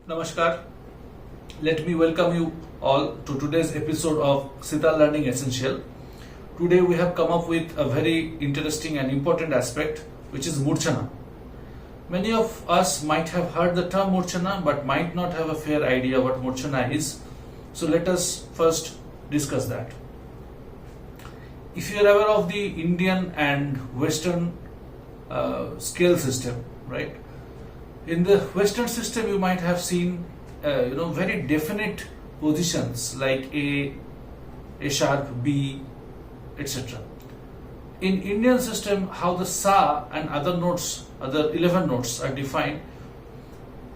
Namaskar. Let me welcome you all to today's episode of Sitar Learning Essential. Today we have come up with a very interesting and important aspect, which is Muchana. Many of us might have heard the term Muchana but might not have a fair idea what Muchana is. So let us first discuss that. If you are aware of the Indian and Western scale system, right? In the Western system, you might have seen, very definite positions like A sharp, B, etc. In Indian system, how the Sa and other notes, other 11 notes are defined.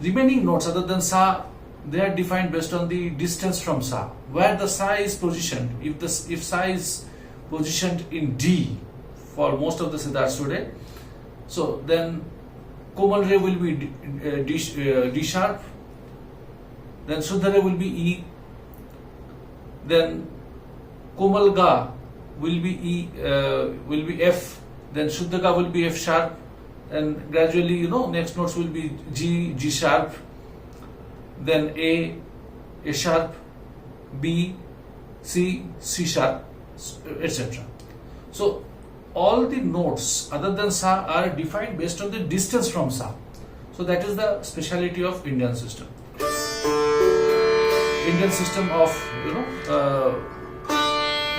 Remaining notes other than Sa, they are defined based on the distance from Sa. Where the Sa is positioned, if Sa is positioned in D for most of the Siddhars today, so then Komal Re will be D sharp, then Shuddha Re will be E, then Komal Ga will be F, then Shuddha Ga will be F sharp, and gradually next notes will be G sharp, then A sharp, B, C sharp, etc. So all the notes other than Sa are defined based on the distance from Sa. So that is the speciality of Indian system. Indian system of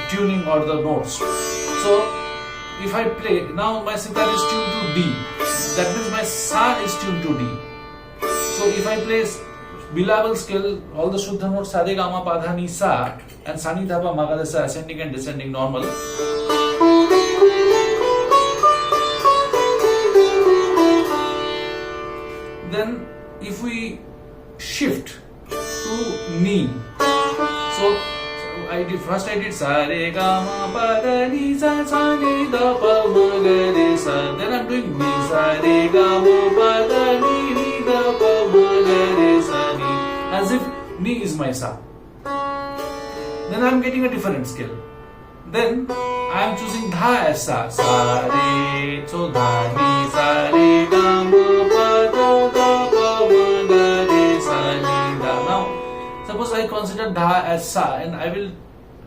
tuning or the notes. So if I play, now my sitar is tuned to D. That means my Sa is tuned to D. So if I play billable scale, all the Shuddha notes Sa Re Ga Ma Pa Dha Ni Sa and Sa Ni Dha Pa Ma Ga Re Sa, ascending and descending normal. Then if we shift to Ni, so I did Sa Re Ga Ma Pa Dha Ni Sa Sa Ni Dha Pa Ma Ga Re Sa. Then I'm doing Ni Sa Re Ga Ma Pa Dha Ni Dha Pa Ma Ga Re Sa Ni, as if Ni is my Sa. Then I'm getting a different scale. Then I am choosing Dha as Sa. Sa Re, so Dha Ni Sa Re Ga Ma Pa Dha Dha Pa Ma Ga Re Sa Ni Dha. Now suppose I consider Dha as Sa and I will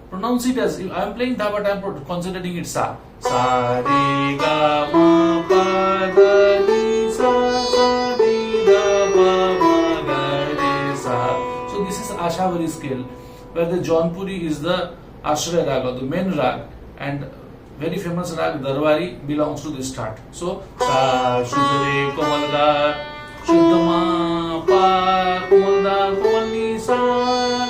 pronounce it as, I am playing Dha but I am considering it Sa. Sa Re Ga Ma Pa Dha Ni Sa Sa Ni Dha Pa Ma Ga Re Sa. So this is Ashavari scale, where the Jaunpuri is the Ashraya Raga, the main rag, and very famous rag Darwari belongs to this start. So Sa, Shuddha Re, Komal Ga, Shuddha Ma, Pa, Komal Da, Komal Ni, Sa.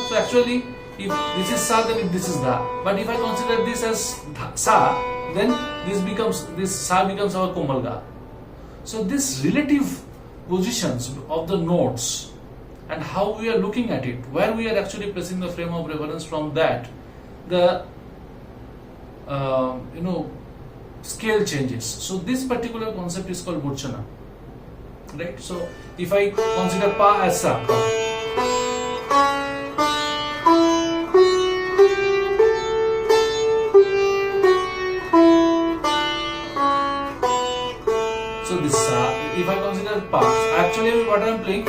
So actually, if this is Sa, then this is Dha. But if I consider this as Sa, then this Sa becomes our Komal Ga. So this relative positions of the notes and how we are looking at it, where we are actually placing the frame of reference, from that the scale changes. So this particular concept is called Muchana, right? So if I consider Pa as Sa, so this Sa, if I consider Pa, actually what I am playing,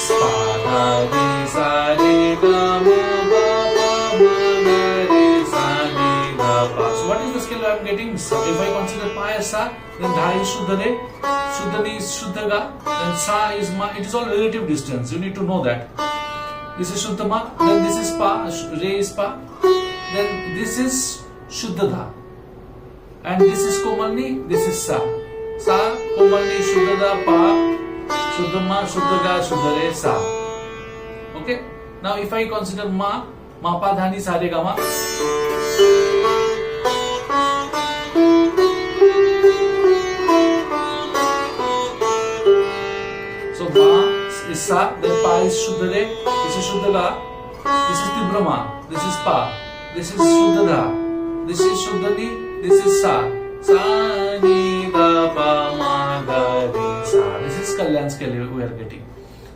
Pa Dha Ni Sa Re Ga Ma Pa Pa Ma Ga Re Sa Ni Dha Pa. So what is the scale I am getting? If I consider Pa as Sa, then Dha is Shuddha Re, Shuddha Ni is Shuddha Ga, then Sa is Ma. It is all relative distance. You need to know that. This is Shuddha Ma, then this is Pa, Re is Pa, then this is Shuddha Dha, and this is Komal Ni, this is Sa. Sa, Komal Ni, Shuddha Dha, Pa, Shuddha Ma, Shuddha Ga, Shuddha Re, Sa. Okay. Now if I consider Ma, Ma Pa Dha Ni Sa Re Ga Ma. So Ma is Sa, then Pa is Shuddha Re, this is Shuddha Ga, this is Tibra Ma, this is Pa, this is Shuddha Dha, this is Shuddha Ni, this is Sa. Sa Ni Dha Pa Ma Ga Re Sa. This is Kalyan scale we are getting.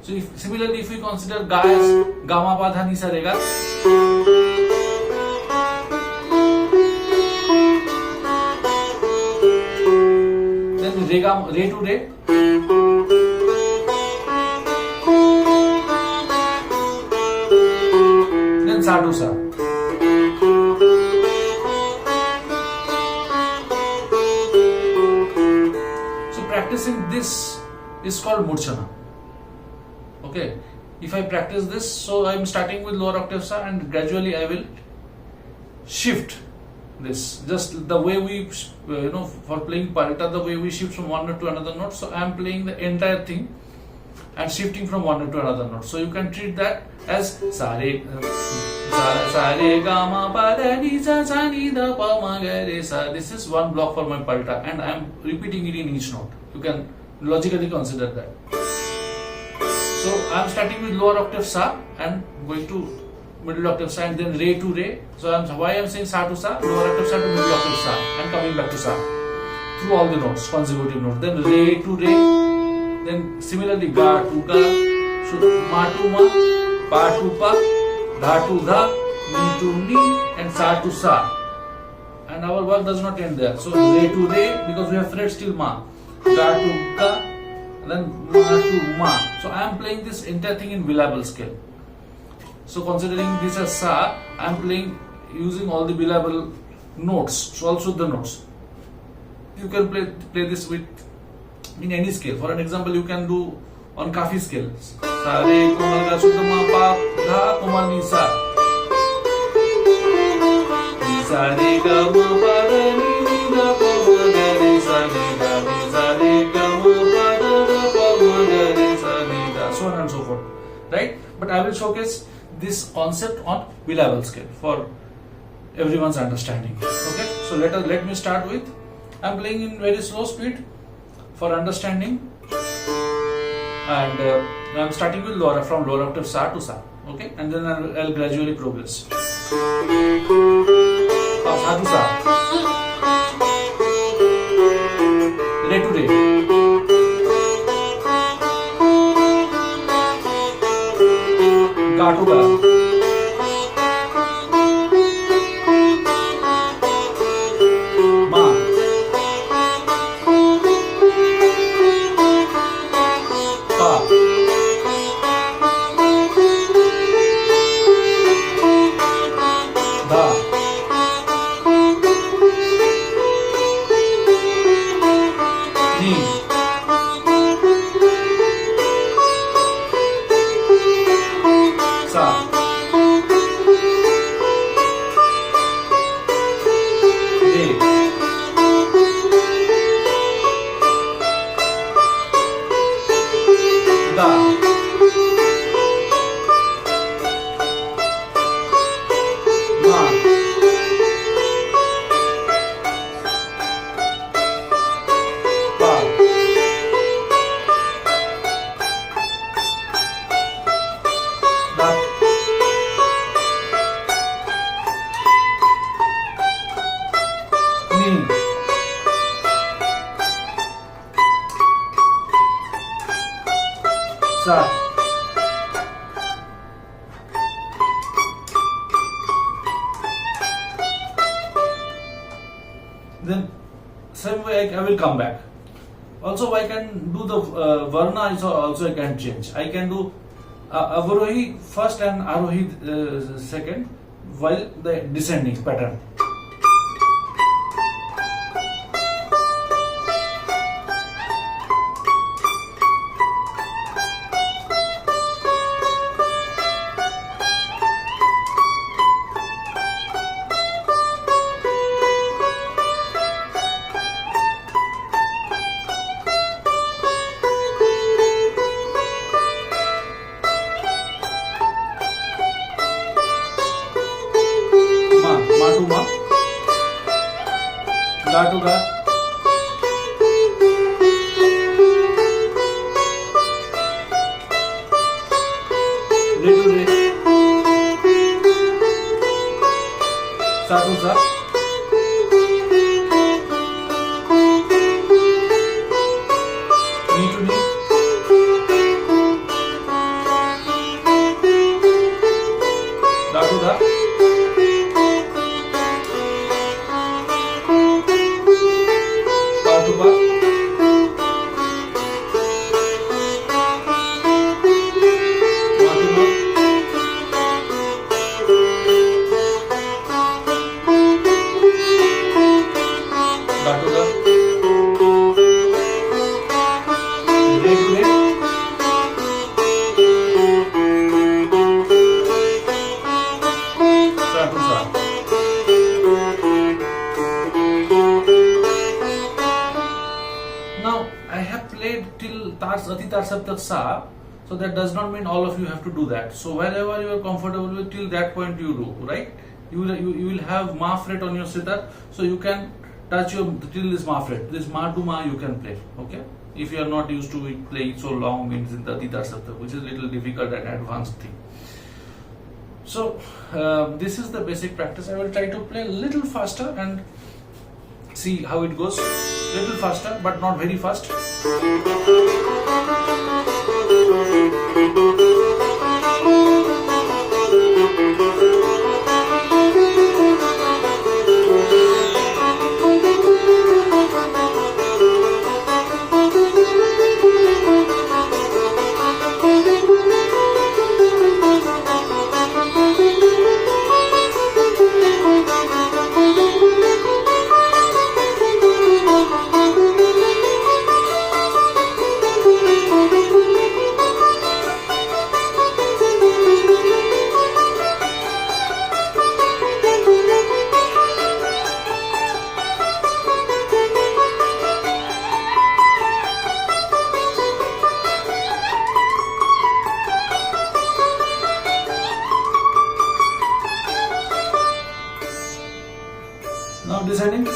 So similarly, if we consider Ga as Ga Ma Pa Dha Ni Sa Re Ga, then Re to Re, sa to sa. So practicing this is called Muchana. Okay, if I practice this, so I am starting with lower octave sa and gradually I will shift this, just the way we for playing parita, the way we shift from one note to another note. So I am playing the entire thing and shifting from one note to another note. So you can treat that as sa re ga ma pa da ni sa ni da pa ma ga re sa. This is one block for my parita and I am repeating it in each note. You can logically consider that. So I am starting with lower octave sa and going to middle octave sa and then re to re. So why I am saying sa to sa, lower octave sa to middle octave sa and coming back to sa through all the notes, consecutive notes. Then re to re, then similarly ga to ga, so ma to ma, pa to pa, dha to dha, ni to ni and sa to sa. And our work does not end there. So re to re, because we have frets till ma, ga to ga, then ma to ma. So I am playing this entire thing in billable scale. So considering this as sa, I am playing using all the billable notes, so also the notes. You can play this with in any scale. For an example, you can do on kafi scale. Sa re komal ga shuddha ma pa dha komal ni sa. Ni sa re ga ma pa da ni da pa ma ga re sa ni da. Ni sa re ga ma pa da pa ma ga re sa ni da. So on and so forth. Right? But I will showcase this concept on billable scale for everyone's understanding. Okay, so let me start with, I'm playing in very slow speed for understanding, and I'm starting with from lower octave sa to sa. Okay, and then I'll gradually progress. Sa to sa, re to re, ga to ga, ma, pa, dha, ni, sa, re, da, ma, pa, da, ni, sa. Then same way I will come back. Also I can do the varna also I can change. I can do avarohi first and arohi second while the descending pattern. Ma to ma, Saptak Sa. So that does not mean all of you have to do that. So wherever you are comfortable with, till that point you do, right? You will have Ma fret on your sitar, so you can touch your till this Ma fret. This Ma to Ma you can play, okay? If you are not used to it playing so long means in the Sitar-Surbahar, which is a little difficult and advanced thing. So this is the basic practice. I will try to play a little faster and see how it goes. Little faster, but not very fast. Now deciding.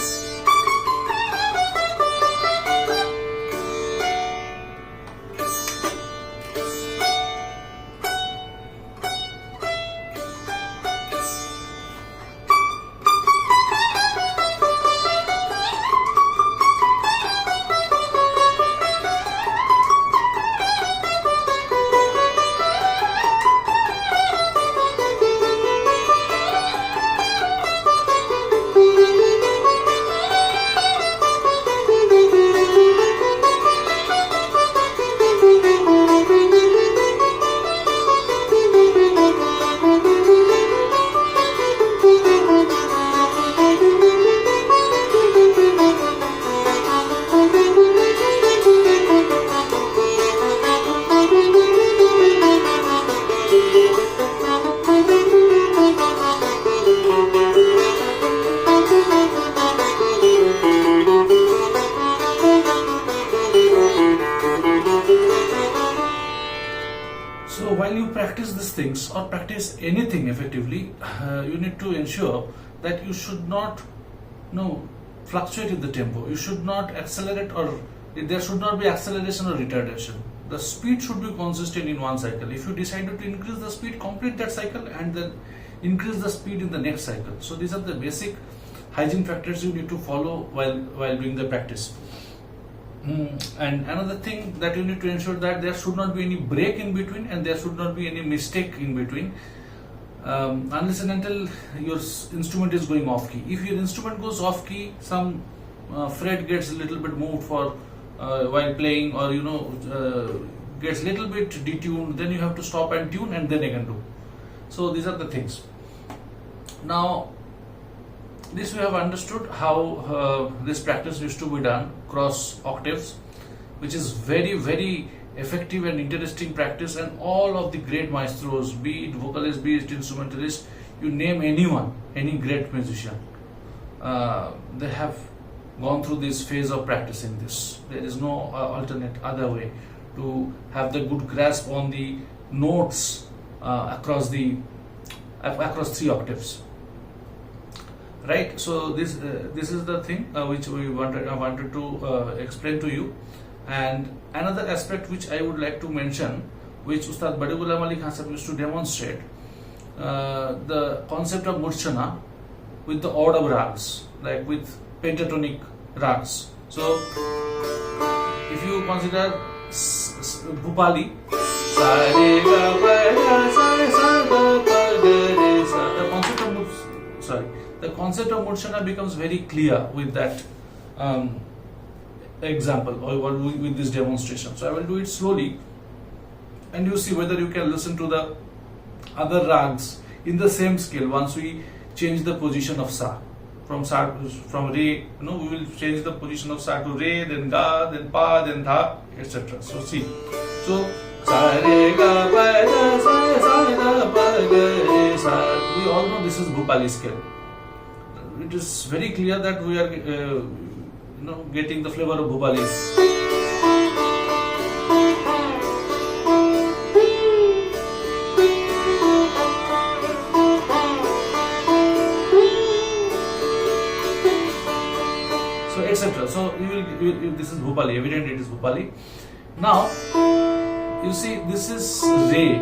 So while you practice these things or practice anything effectively, you need to ensure that you should not fluctuate in the tempo. You should not accelerate, or there should not be acceleration or retardation. The speed should be consistent in one cycle. If you decided to increase the speed, complete that cycle and then increase the speed in the next cycle. So these are the basic hygiene factors you need to follow while doing the practice. And another thing that you need to ensure that there should not be any break in between and there should not be any mistake in between, unless and until your instrument is going off key. If your instrument goes off key, some fret gets a little bit moved for while playing, or gets a little bit detuned, then you have to stop and tune and then again do. So these are the things. Now this we have understood how this practice used to be done cross octaves, which is very, very effective and interesting practice, and all of the great maestros, be it vocalist, be it instrumentalist, you name anyone, any great musician, they have gone through this phase of practicing this. There is no alternate other way to have the good grasp on the notes across 3 octaves. Right, so this is the thing which I wanted to explain to you. And another aspect which I would like to mention, which Ustad Badi Ghulam Ali Khan Sahib used to demonstrate, the concept of Muchana with the odd of ragas, like with pentatonic ragas. So if you consider Bhupali, the concept of Muchana becomes very clear with that example or with this demonstration. So I will do it slowly and you see whether you can listen to the other rags in the same scale. Once we change the position of Sa from Re, we will change the position of Sa to Re, then Ga, then Pa, then Dha, etc. So see, so Sa Re Ga Pa Da Sa Da Pa Ga Re Sa. We all know this is Bhupali scale. It is very clear that we are getting the flavor of Bhupali. this is Bhupali, evident it is Bhupali. Now, you see this is Re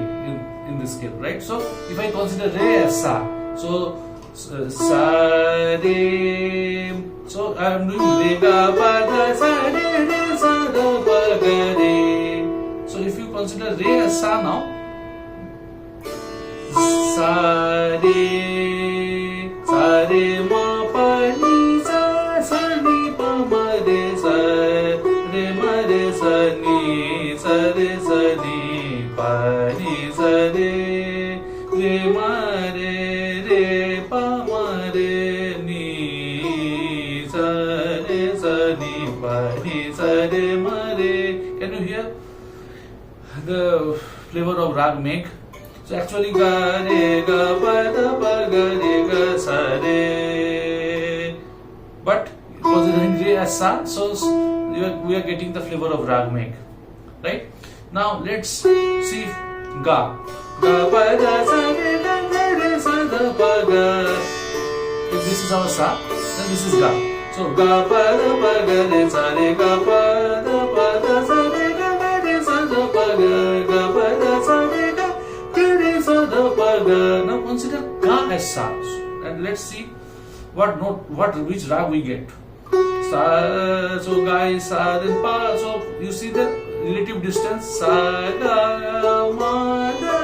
in this scale, right? So, if I consider Re as Sa, so Sa Re, so I am doing Re Ga Pa Da Sa Re Re Sa Da Pa Ga Re. So, if you consider Re as Sa now, Sa Re Ma Pa Ni Sa Ni Pa Ma Re Sa Re Ma Re Sa Ni Pa Ni Sa Re Ma Re Pa Ma Re Ni Pa Ni Sa Re Ma Re. Can you hear the flavor of rag make? So actually ga re ga pa da pa ga re ga sa re, but considering re as sa, so we are getting the flavor of rag make, right? Now let's see ga pa da sa re ga re sa da pa ga. If this is our sa, then this is ga. So ga pa da pa ga re sa re ga pa da sa re ga re sa da pa ga pa da sa re ga re sa da pa ga. Now consider ga as sa, and let's see what note, which rag we get. Sa, so ga is sa, then pa. So you see the relative distance. Sa ga ma ga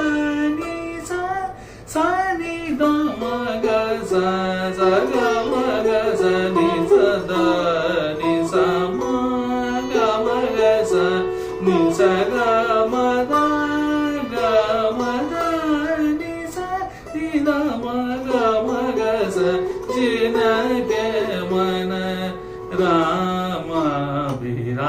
ni sa ni da ma ga sa ga ma ga sa ni sa da ni sa ma ga sa ni sa ga ma da ni sa ni da ma ga sa jina ke mana Rama Biraje.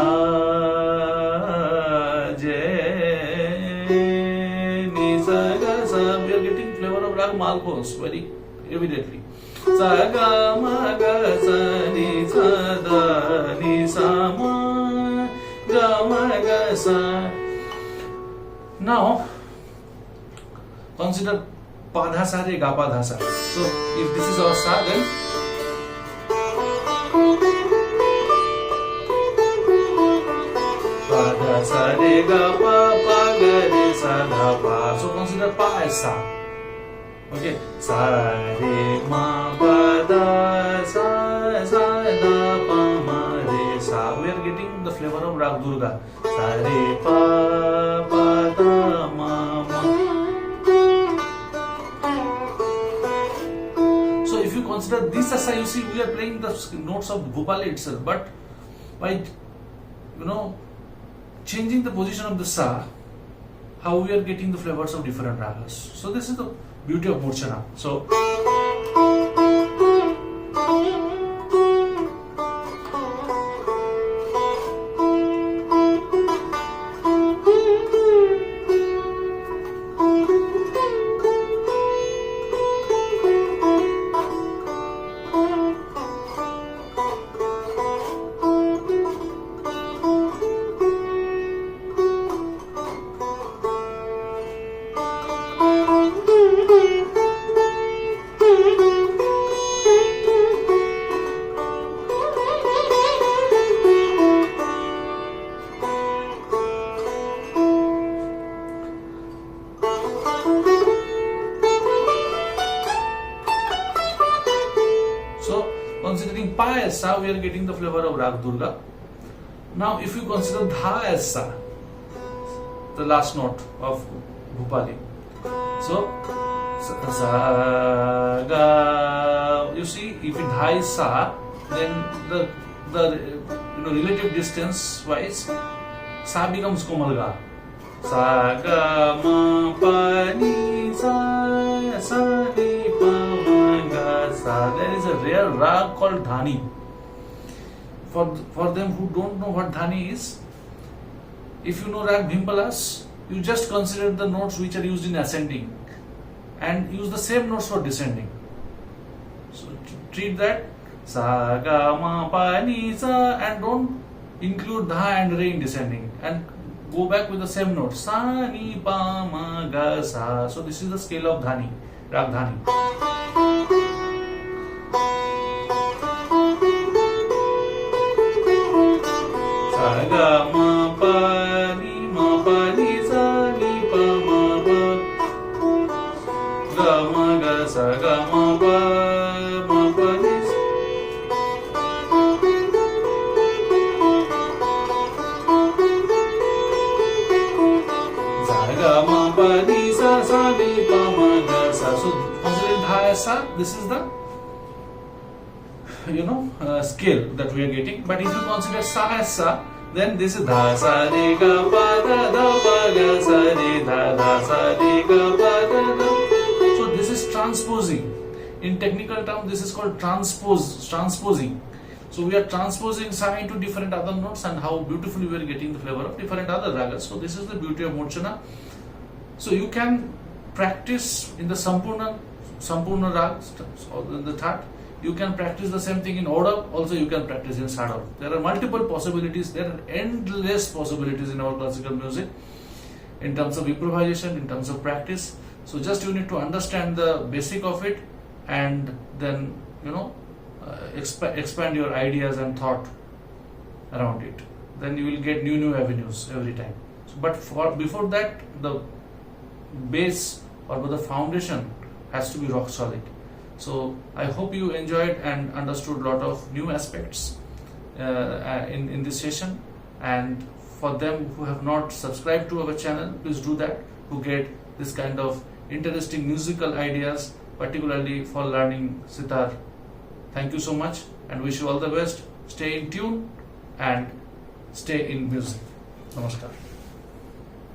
Ni sa ga sa. We are getting flavor of rag malkos very evidently. Sa ga ma ga sa ni sa da ni sa ma ga sa. Now consider pa dha sa re ga pa dha sa. So if this is our sa, then pa dha sa re ga pa ga re sa dha pa. So consider pa as sa. Okay, sa re ma pa da sa da pa ma re sa. We are getting the flavor of rag Durga. Sa re pa da ma ma. So if you consider this as a, you see we are playing the notes of Bhupali itself, but by changing the position of the sa, how we are getting the flavors of different ragas. So this is the beauty of Muchana. So considering pa as sa, we are getting the flavor of rag Durga. Now if you consider dha as sa, the last note of Bhupali, so sa ga, you see if it dha is sa, then the relative distance wise sa becomes komal ga. Sa ga ma pa ni sa ni pa ma ga sa. There is a rare rag called dhani. For them who don't know what dhani is, if you know rag Bhimpalas, you just consider the notes which are used in ascending and use the same notes for descending. So treat that sa ga ma pa ni sa and don't include dha and re in descending, and go back with the same note sa ni pa ma ga sa. So this is the scale of dhani, rag dhani. ga ma pa ni sa sa ni pa ma ga sa. So consider dha sa. This is the scale that we are getting. But if you consider sa as sa, then this is dha sa re ga pa da pa ga sa re dha sa re ga pa da. So this is transposing. In technical term, this is called transposing. So we are transposing sa into different other notes, and how beautifully we are getting the flavor of different other ragas. So this is the beauty of Muchana. So you can practice in the Sampurna rag or in the That. You can practice the same thing in Odav. Also you can practice in Sadav. There are multiple possibilities. There are endless possibilities in our classical music in terms of improvisation, in terms of practice. So just you need to understand the basic of it, and then expand your ideas and thought around it. Then you will get new avenues every time. So, but before that, the base or the foundation has to be rock solid. So I hope you enjoyed and understood a lot of new aspects in this session. And for them who have not subscribed to our channel, please do that, who get this kind of interesting musical ideas, particularly for learning sitar. Thank you so much, and wish you all the best. Stay in tune and stay in music. Namaskar.